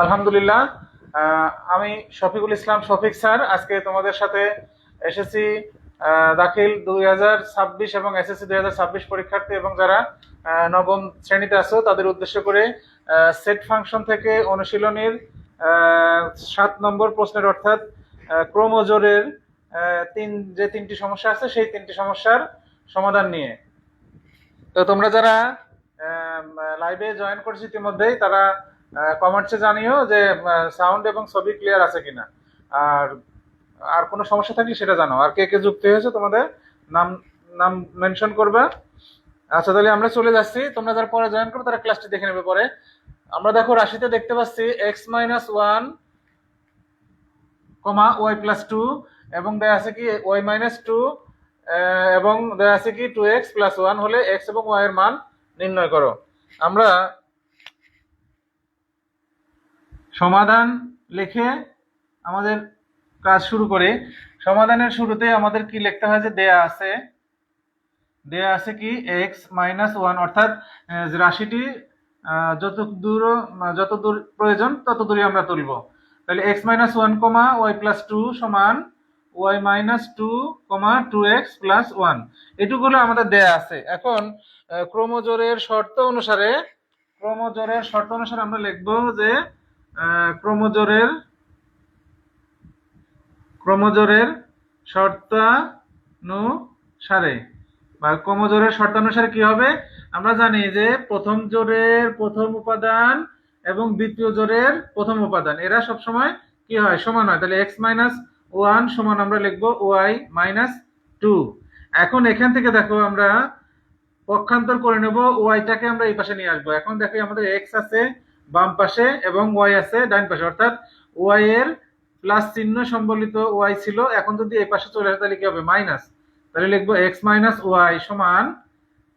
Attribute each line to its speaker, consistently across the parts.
Speaker 1: আলহামদুলিল্লাহ। আমি শফিকুল ইসলাম শফিক স্যার আজকে তোমাদের সাথে এসএসসি দাখিল 2026 এবং এসএসসি 2026 পরীক্ষার্থী এবং যারা নবম শ্রেণীতে আছো তাদের উদ্দেশ্য করে সেট ফাংশন থেকে অনুশীলনীর 7 নম্বর প্রশ্নের অর্থাৎ ক্রোমোজোরের যে তিনটি সমস্যা আছে সেই তিনটি সমস্যার সমাধান নিয়ে। তো তোমরা যারা লাইভে জয়েন করছো ইতিমধ্যেই তারা কমেন্টসে জানিও যে সাউন্ড এবং ছবি ক্লিয়ার আছে কিনা, আর আর কোনো সমস্যা থাকলে সেটা জানাও। আর কে কে যুক্ত হয়েছে তোমাদের নাম নাম মেনশন করবে। আচ্ছা, তাহলে আমরা চলে যাচ্ছি। তোমরা যারা পরে জয়েন করবে তারা ক্লাসটি দেখে নেবে পরে। আমরা দেখো রাশিতে দেখতে পাচ্ছি x-1 y+2 এবং দেয়া আছে কি y-2 এবং দেয়া আছে কি 2x+1 হলে x এবং y এর মান নির্ণয় করো। আমরা সমাধান লিখে আমাদের কাজ শুরু করি। সমাধানের শুরুতে আমাদের কি লিখতে হয় যে দেয়া আছে কি x-1 অর্থাৎ রাশিটি যত দূর প্রয়োজন তত দূরে আমরা তুলব। তাহলে x-1, y+2 সমান y-2, 2x+1 এটুকুলো আমাদের দেয়া আছে। এখন ক্রোমোজোরের শর্ত অনুসারে আমরা লিখব যে ক্রোমোজোরের শর্তানুসারে কি হবে, আমরা জানি যে প্রথম জোড়ের প্রথম উপাদান এবং দ্বিতীয় জোড়ের প্রথম উপাদান এরা সবসময় কি হয়, সমান হয়। তাহলে x-1 সমান আমরা লিখবো y-2। এখন এখান থেকে দেখো আমরা পক্ষান্তর করে নেব, ওয়াইটাকে আমরা এই পাশে নিয়ে আসবো। এখন দেখো আমাদের এক্স আছে বাম পাশে এবং ওয়াই আছে ডান পাশে, অর্থাৎ ওয়াই এর প্লাস চিহ্ন সম্বলিত ওয়াই ছিল, এখন যদি এই পাশে চলে আসে তাহলে কি হবে, মাইনাস। তাহলে লিখবো x-y সমান,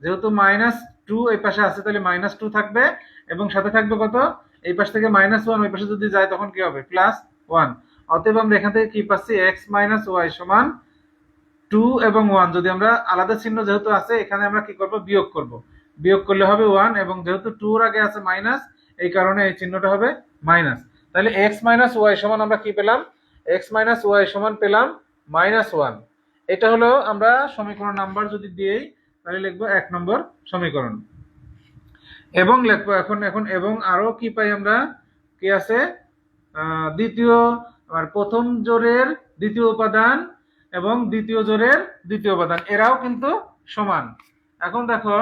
Speaker 1: যেহেতু -2 এই পাশে আছে তাহলে -2 থাকবে এবং সাথে থাকবে কত, এই পাশ থেকে -1 ওই পাশে যদি যায় তখন কি হবে, +1। অতএব আমরা এখান থেকে কি পাচ্ছি, x-y সমান 2 এবং 1 যদি আমরা আলাদা চিহ্ন যেহেতু আছে এখানে আমরা কি করব, বিয়োগ করলে হবে 1 এবং যেহেতু 2 এর আগে আছে মাইনাস এই কারণে এই চিহ্নটা হবে মাইনাস। তাহলে x-y সমান আমরা কি পেলাম, x-y সমান পেলাম -1। এটা হলো আমরা সমীকরণ নাম্বার যদি দিই তাহলে লিখবো 1 নম্বর সমীকরণ। এবং লিখবো এখন এবং আরো কি পাই আমরা, কি আছে, প্রথম জোড়ের দ্বিতীয় উপাদান এবং দ্বিতীয় জোড়ের দ্বিতীয় উপাদান এরাও কিন্তু সমান। এখন দেখো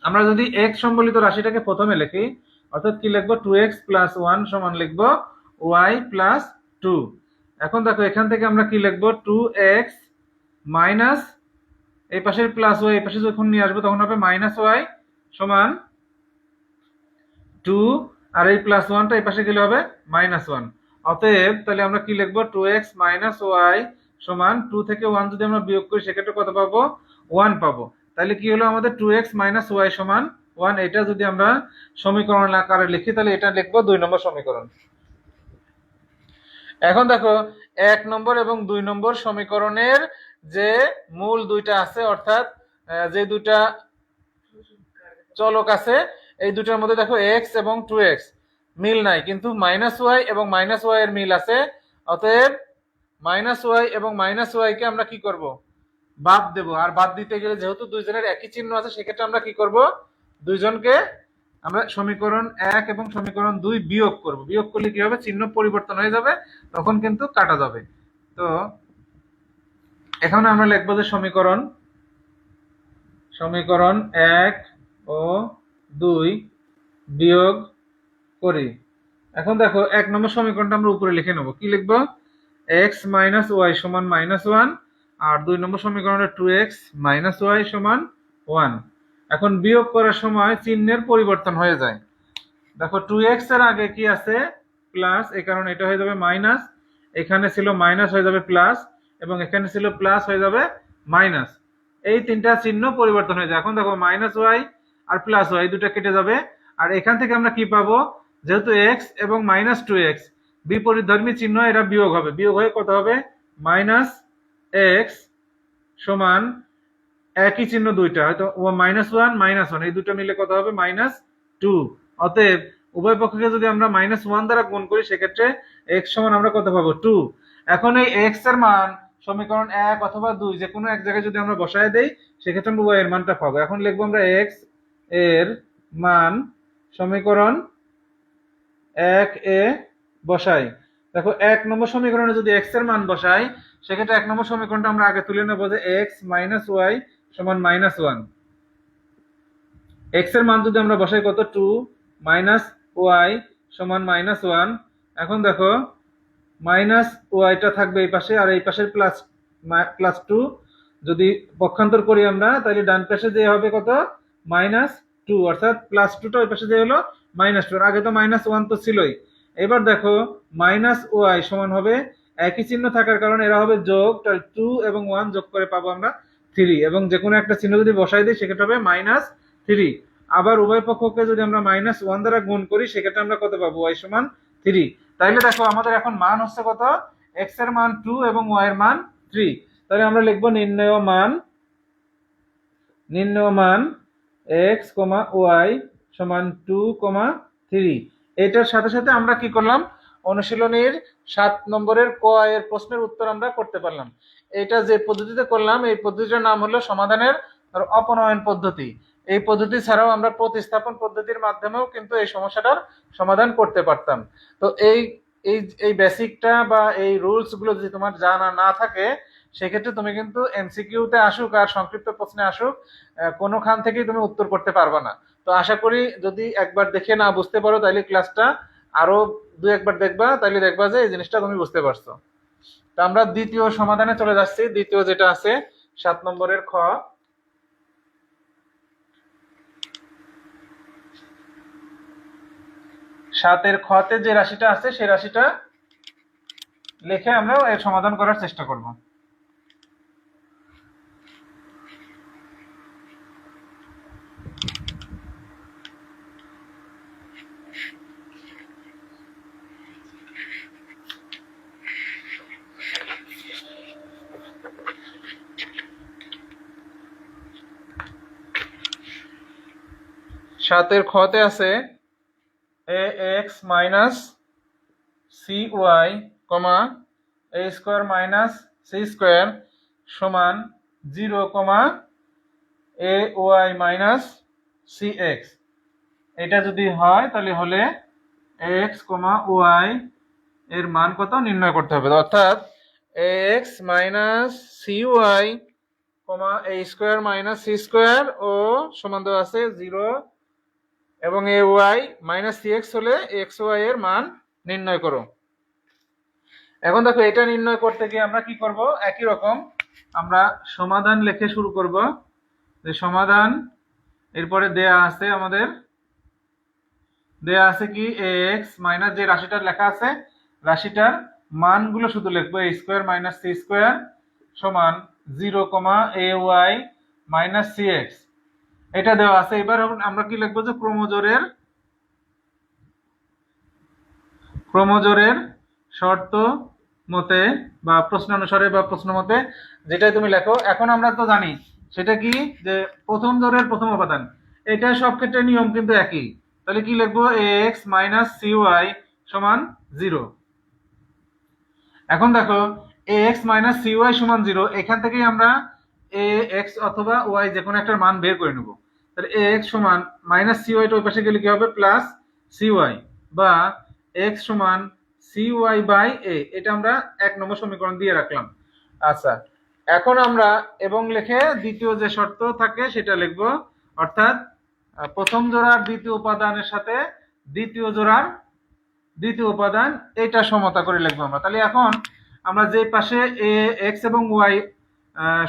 Speaker 1: আমরা যদি x সম্বলিত রাশিটাকে প্রথমে লিখি, অর্থাৎ কি লিখবো, 2x+1 সমান লিখবো y+2। এখন দেখো এখান থেকে আমরা কি লিখবো, 2x মাইনাস এই পাশের প্লাস ওয়াই এই পাশে যখন নিয়ে আসবো তখন হবে -y সমান 2 আর এই +1টা এই পাশে গেলে হবে -1। অতএব তাহলে আমরা কি লিখবো, 2x y সমান 2 থেকে 1 যদি আমরা বিয়োগ করি সেক্ষেত্রে কত পাবো, 1 পাবো। তাহলে কি হলো আমাদের 2x y সমান 1। এটা যদি আমরা সমীকরণ আকারে লিখি তাহলে এটা লিখবো 2 নম্বর সমীকরণ। এখন দেখো 1 নম্বর এবং 2 নম্বর সমীকরণের যে মূল দুইটা আছে, অর্থাৎ যে দুইটা চলক আছে এই দুটার মধ্যে দেখো x এবং 2x মিল নাই, কিন্তু -y এবং -y এর মিল আছে। অতএব -y এবং -y কে আমরা কি করব, বাদ দেব। আর বাদ দিতে গেলে যেহেতু দুইজনের একই চিহ্ন আছে সেক্ষেত্রে আমরা কি করব, দুইজনকে আমরা সমীকরণ 1 এবং সমীকরণ 2 বিয়োগ করব। বিয়োগ করলে কি হবে, চিহ্ন পরিবর্তন হয়ে যাবে, তখন কিন্তু কাটা যাবে। তো এখন আমরা লিখব যে সমীকরণ 1 ও 2 বিয়োগ করি। এখন দেখো 1 নম্বর সমীকরণটা আমরা উপরে লিখে নেব। কি লিখব, x y সমান -1 আর 2 নম্বর সমীকরণে 2x y সমান 1। এখন বিয়োগ করার সময় চিহ্নের পরিবর্তন হয়ে যায়। দেখো 2x এর আগে কি আছে, প্লাস, এই কারণে এটা হয়ে যাবে মাইনাস, এখানে ছিল মাইনাস হয়ে যাবে প্লাস এবং এখানে ছিল প্লাস হয়ে যাবে মাইনাস। এই তিনটা চিহ্ন পরিবর্তন হয়ে যায়। এখন দেখো -y আর +y দুটো কেটে যাবে আর এখান থেকে আমরা কি পাবো, যেহেতু x এবং -2x বিপরীতধর্মী চিহ্ন, এরা বিয়োগ হবে। বিয়োগ হয়ে কত হবে, -x সমান একই চিহ্ন দুইটা, হয়তো -1 -1 এই দুটো মিলে কত হবে, -2। অতএব উভয় পক্ষকে যদি আমরা -1 দ্বারা গুণ করি সেক্ষেত্রে x সমান আমরা কত পাবো 2। এখন এই x এর মান সমীকরণ 1 অথবা 2 যে কোনো এক জায়গায় যদি আমরা বসায় দেই সেক্ষেত্রে আমরা y এর মানটা পাবো। এখন লিখবো আমরা x এর মান সমীকরণ 1 এ বসাই। দেখো 1 নম্বর সমীকরণে যদি x এর মান বসাই সেক্ষেত্রে 1 নম্বর সমীকরণটা আমরা আগে তুলে নেব যে x - y সমান -1। x এর মান যদি আমরা বসাই কত 2 - y সমান -1। এখন দেখো y টা থাকবে এই পাশে আর এই পাশের +2 যদি পক্ষান্তর করি আমরা তাহলে ডান পাশে যে হবে কত -2 অর্থাৎ +2 টা ওই পাশে যে হলো -2 আগে তো -1 তো ছিলই। এবার দেখো y সমান হবে একই চিহ্ন থাকার কারণে এরা হবে যোগ, তাহলে 2 এবং 1 যোগ করে পাবো আমরা 3 এবং যে কোনো একটা চিহ্ন যদি বসাই দিই সেক্ষেত্রে হবে -3। আবার উভয় পক্ষকে যদি আমরা -1 দ্বারা গুণ করি সেক্ষেত্রে আমরা কত পাবো y সমান 3। তাইলে দেখো আমাদের এখন মান হচ্ছে কত x এর মান 2 এবং y এর মান 3। তাহলে আমরা লিখবো নির্ণেয় মান x, y সমান 2, 3। এটার সাথে সাথে আমরা কি করলাম অনুশীলনীর 7 নম্বরের ক এর প্রশ্নের উত্তর আমরা করতে পারলাম। এটা যে পদ্ধতিতে করলাম এই পদ্ধতিটার নাম হলো সমাধানের অপনয়ন পদ্ধতি। এই পদ্ধতি ছাড়াও আমরা প্রতিস্থাপন পদ্ধতির মাধ্যমেও কিন্তু এই সমস্যাটার সমাধান করতে পারতাম। তো এই এই এই বেসিকটা বা এই রুলস গুলো যদি তোমার জানা না থাকে সেক্ষেত্রে তুমি কিন্তু এমসিকিউতে আসুক আর সংক্ষিপ্ত প্রশ্নে আসুক কোনোখান থেকেই তুমি উত্তর করতে পারবে না। তো আশা করি যদি একবার দেখে না বুঝতে পারো তাহলে ক্লাসটা আরো 2-1 বার দেখবা, তাহলে দেখবা যে এই জিনিসটা তুমি বুঝতে পারছো। তো আমরা দ্বিতীয় সমাধানে চলে যাচ্ছি। দ্বিতীয় যেটা আছে 7 নম্বরের খ। 7 খতে যে রাশিটা আছে সেই রাশিটা লিখে আমরা এর সমাধান করার চেষ্টা করব। সাতের খতে আছে ax - cy, a square - c square সমান 0, ay - cx। এটা যদি হয় তাহলে হলে x, y এর মান কত নির্ণয় করতে হবে। অর্থাৎ ax - cy, a square - c square ও সমান দেওয়া আছে 0 এবং ay - cx হলে xy এর মান নির্ণয় করো। এখন দেখো এটা নির্ণয় করতে গিয়ে আমরা কি করব, একই রকম আমরা সমাধান লিখে শুরু করব। যে সমাধান এরপরে দেয়া আছে আমাদের দেয়া আছে কি ax মাইনাস যে রাশিটা লেখা আছে রাশিটার মানগুলো শুধু লিখবো a স্কয়ার - c স্কয়ার সমান 0, ay - cx এটা দেওয়া আছে। এবার আমরা কি লিখবো যে ক্রমজোরের শর্ত মতে বা প্রশ্নানুসারে বা প্রশ্ন মতে যেটাই তুমি লেখো। এখন আমরা তো জানি সেটা কি যে প্রথম জোরের প্রথম উপাদান, এটা সব ক্ষেত্রে নিয়ম কিন্তু একই। তাহলে কি লিখবো ax - cy সমান 0। এখন দেখো ax - cy সমান 0, এখান থেকেই আমরা ax অথবা y যে কোনো একটা মান বের করে নেব। তাহলে ax সমান - cy টা ওই পাশে গেলে কি হবে প্লাস cy বা x সমান cy/a, এটা আমরা 1 নম্বর সমীকরণ দিয়ে রাখলাম। আচ্ছা, এখন আমরা এবং লিখে দ্বিতীয় যে শর্ত থাকে সেটা লিখব। অর্থাৎ প্রথম জোড়ার দ্বিতীয় উপাদানের সাথে দ্বিতীয় জোড়ার দ্বিতীয় উপাদান এটা সমতা করে লিখবো আমরা। তাহলে এখন আমরা যে পাশে x এবং y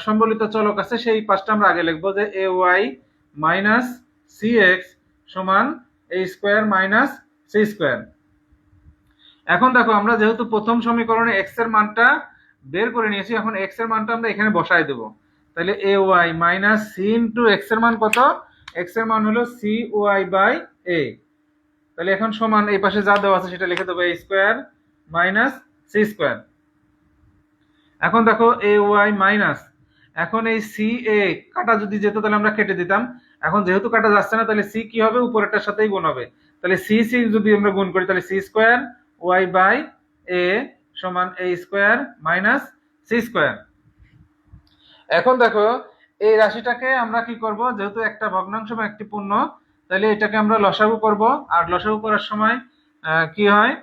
Speaker 1: সম্বলিত চলক আছে সেই পাশটা আমরা আগে লিখবো যে ay - cx সমান a স্কয়ার - c স্কয়ার। এখন দেখো আমরা যেহেতু প্রথম সমীকরণে x এর মানটা বের করে নিয়েছি, এখন x এর মানটা আমরা এখানে বসায় দেব। তাহলে ay - c x এর মান কত, x এর মান হলো cy/a। তাহলে এখন সমান এই পাশে যা দেওয়া আছে সেটা লিখে দেবো a স্কয়ার - c স্কয়ার। এখন দেখো ay মাইনাস, এখন এই ca কাটা যদি যেত তাহলে আমরা কেটে দিতাম। এখন যেহেতু কাটা যাচ্ছে না তাহলে c কি হবে উপরেরটার সাথেই গুণ হবে। তাহলে সি সি যদি আমরা গুণ করি তাহলে সি স্কোয়ার ওয়াই বাই এ সমান এ স্কোয়ার মাইনাস সি স্কোয়ার। এখন দেখো এই রাশিটাকে আমরা কি করব, যেহেতু একটা ভগ্নাংশ বা একটি পূর্ণ, তাহলে এটাকে আমরা লসাগু করব। আর লসাগু করার সময় কি হয়,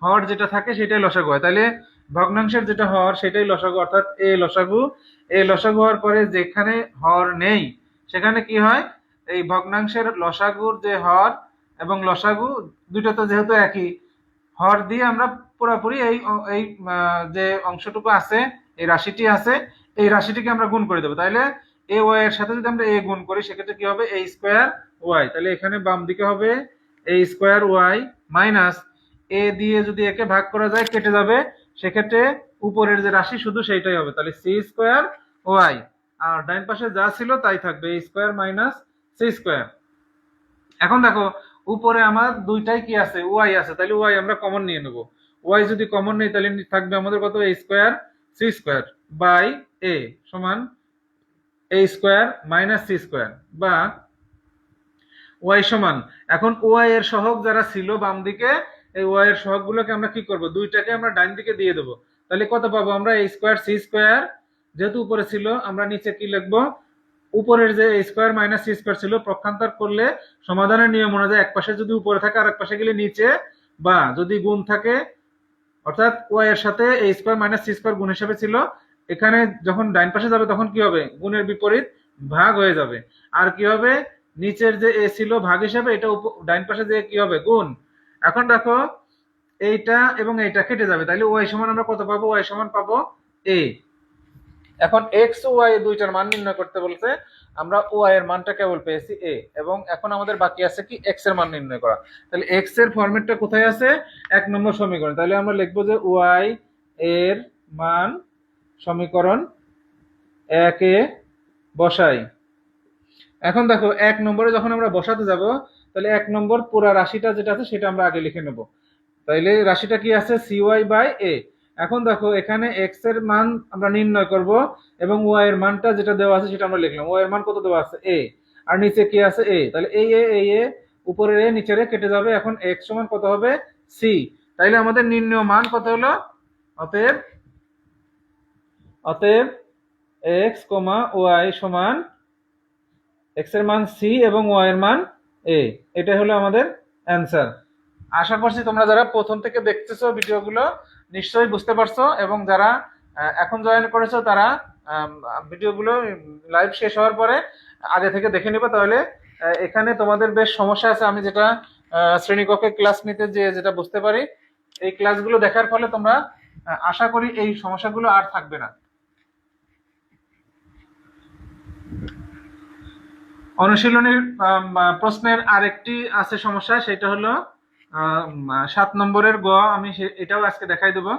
Speaker 1: হর যেটা থাকে সেটাই লসাগু হয়। তাহলে ভগ্নাংশের যেটা হর সেটাই লসাগু, অর্থাৎ এ লসাগু। এই লসাগু হওয়ার পরে যেখানে হর নেই সেখানে কি হয়, এই ভগ্নাংশের লসাগুর যে হর এবং লসাগু দুটো তো যেহেতু একই, হর দিয়ে আমরা পুরোপুরি এই এই যে অংশটুকু আছে, এই রাশিটি আছে, এই রাশিটিকে আমরা গুণ করে দেবো। তাহলে এ ওয়াই এর সাথে যদি আমরা এ গুণ করি সেক্ষেত্রে কি হবে, এ স্কোয়ার ওয়াই। তাহলে এখানে বাম দিকে হবে এ স্কোয়ার ওয়াই মাইনাস এ দিয়ে যদি একে ভাগ করা যায় কেটে যাবে, সেক্ষেত্রে উপরের যে রাশি শুধু সেইটাই হবে। তাহলে সি স্কোয়ার ওয়াই, আর ডাইন পাশে যা ছিল তাই থাকবে, এ স্কোয়ার মাইনাস সি স্কোয়ার। এখন দেখো উপরে আমার দুইটাই কি আছে, ওয়াই আছে, তাহলে ওয়াই আমরা কমন নিয়ে নেব। ওয়াই যদি কমন নেই তাহলে থাকবে আমাদের কত, এ স্কোয়ার সি স্কোয়ার বাই এ সমান এ স্কোয়ার মাইনাস সি স্কোয়ার, বা ওয়াই সমান, এখন ওয়াই এর সহগ যারা ছিল বাম দিকে, এই ওয়াই এর সহগ গুলোকে আমরা কি করব, দুইটাকে আমরা ডান দিকে দিয়ে দেবো। তাহলে কত পাবো আমরা, এ স্কোয়ার সি স্কোয়ার, যেহেতু উপরে ছিল আমরা নিচে কি লিখবো, উপরের যে এ স্কোয়ার মাইনাস সি স্কোয়ার ছিল পক্ষান্তর করলে সমাধানের নিয়ম অনুযায়ী এক পাশে যদি উপরে থাকে আর এক পাশে গেলে নিচে, বা যদি গুণ থাকে, অর্থাৎ ওয়াই এর সাথে এ স্কোয়ার মাইনাস সি স্কোয়ার গুণ হিসেবে ছিল, এখানে যখন ডাইন পাশে যাবে তখন কি হবে, গুণের বিপরীত ভাগ হয়ে যাবে। আর কি হবে, নিচের যে এ ছিল ভাগ হিসেবে, এটা ডাইন পাশে যে কি হবে, গুণ। এখন দেখো এইটা এবং এইটা কেটে যাবে, তাহলে ওয়াই সমান আমরা কত পাবো, ওয়াই সমান পাবো এ। এখন এক্স ও ওয়াই দুইটার মান নির্ণয় করতে বলছে, আমরা ওয়াই এর মানটা কেবল পেয়েছি এ, এবং এখন আমাদের বাকি আছে কি, এক্স এর মান নির্ণয় করা। তাহলে এক্স এর ফরম্যাটটা কোথায় আছে, 1 নম্বর সমীকরণ। তাহলে আমরা লিখবো যে ওয়াই এর মান সমীকরণ 1 এ বসাই। এখন দেখো 1 নম্বরে যখন আমরা বসাতে যাব, তাহলে 1 নম্বর পুরা রাশিটা যেটা আছে সেটা আমরা আগে লিখে নেব। তাইলে রাশিটা কি আছে, সি ওয়াই বাই এ। এখন দেখো এখানে এক্স এর মান আমরা নির্ণয় করব, এবং ওয়াই এর মানটা যেটা দেওয়া আছে সেটা আমরা লিখলাম। ওয়াই এর মান কত দেওয়া আছে, এ, আর নিচে কি আছে, এ। তাহলে এই এ উপরের এ নিচের এ কেটে যাবে। এখন এক্স সমান কত হবে, সি। তাইলে আমাদের নির্ণয় মান কত হলো, অতএব অতএব এক্স কমা ওয়াই সমান, এক্স এর মান সি এবং ওয়াই এর মান এ। এটা হলো আমাদের অ্যান্সার। আশা করছি তোমরা যারা প্রথম থেকে দেখতেছো ভিডিওগুলো নিশ্চয়ই বুঝতে পারছো, এবং যারা এখন জয়েন করেছো তারা ভিডিওগুলো লাইভ শেষ হওয়ার পরে আগে থেকে দেখে নিবে। তাহলে এখানে তোমাদের বেশ সমস্যা আছে, আমি যেটা শ্রেণীকক্ষে ক্লাস নিতে যে যেটা বুঝতে পারি, এই ক্লাসগুলো দেখার ফলে তোমরা আশা করি এই সমস্যাগুলো আর থাকবে না। অনুশীলনীর প্রশ্নের আরেকটি আছে সমস্যা, সেটা হলো 7 নম্বরের গ। আমি এটাও আজকে দেখাই দেবো।